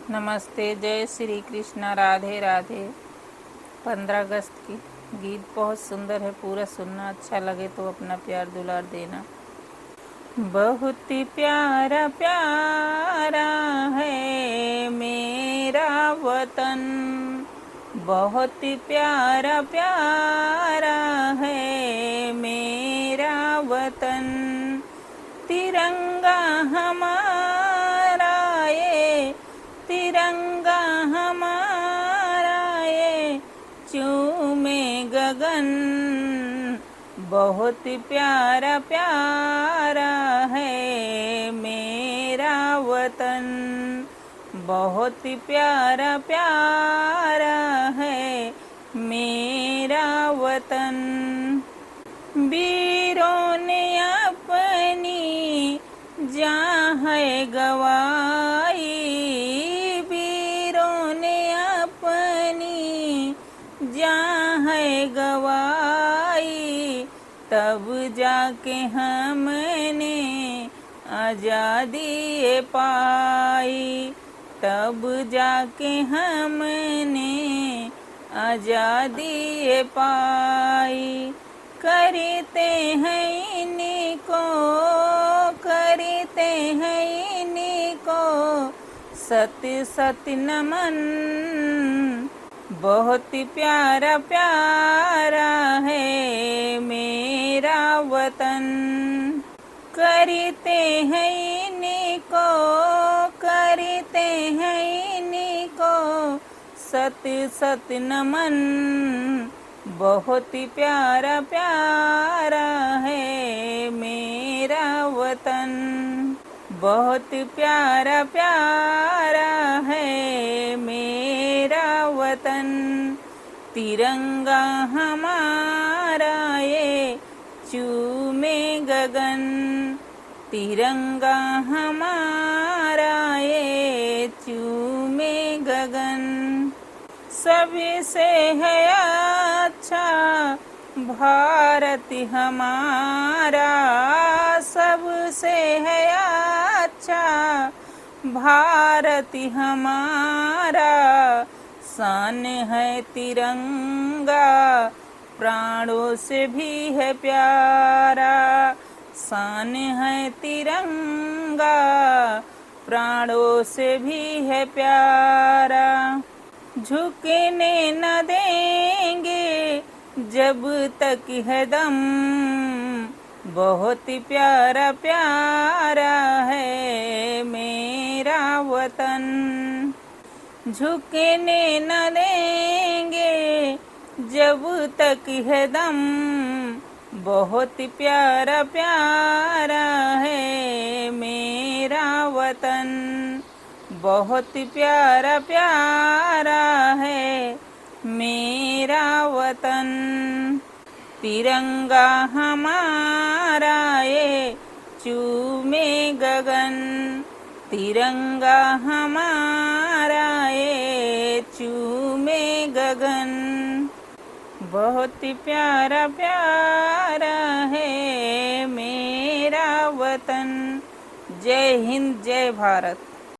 नमस्ते, जय श्री कृष्णा, राधे राधे। 15 अगस्त की गीत बहुत सुंदर है, पूरा सुनना। अच्छा लगे तो अपना प्यार दुलार देना। बहुत प्यारा प्यारा है मेरा वतन, बहुत प्यारा प्यारा है मेरा वतन। तिरंगा हमारा ये, तिरंगा हमारा ये चूमे गगन। बहुत प्यारा प्यारा है मेरा वतन, बहुत प्यारा प्यारा है मेरा वतन। वीरों ने अपनी जान है गवाई, वीरों ने अपनी जान है गवाई, तब जाके हमने आज़ादी पाई, तब जाके हमने आज़ादी पाई। करते हैं इन्हीं को, करते हैं इन्हीं को सत्य सत्य नमन। बहुत प्यारा प्यारा है मेरा वतन। करते हैं इन्हीं को, करते हैं इन्हीं को सत्य सत्य नमन। बहुत प्यारा प्यारा है मेरा वतन, बहुत प्यारा प्यारा है मेरा वतन। तिरंगा हमारा ये चूमे गगन, तिरंगा हमारा ये चूमे गगन। सबसे है अच्छा भारत हमारा, सबसे है अच्छा भारत हमारा। शान है तिरंगा प्राणों से भी है प्यारा, शान है तिरंगा प्राणों से भी है प्यारा। झुकने न देंगे जब तक है दम, बहुत प्यारा प्यारा है मेरा वतन। झुकने न देंगे जब तक है दम, बहुत प्यारा प्यारा है मेरा वतन, बहुत प्यारा प्यारा है मेरा वतन। तिरंगा हमारा ये चूमे गगन, तिरंगा हमारा ये चूमे गगन। बहुत प्यारा प्यारा है मेरा वतन। जय हिंद, जय भारत।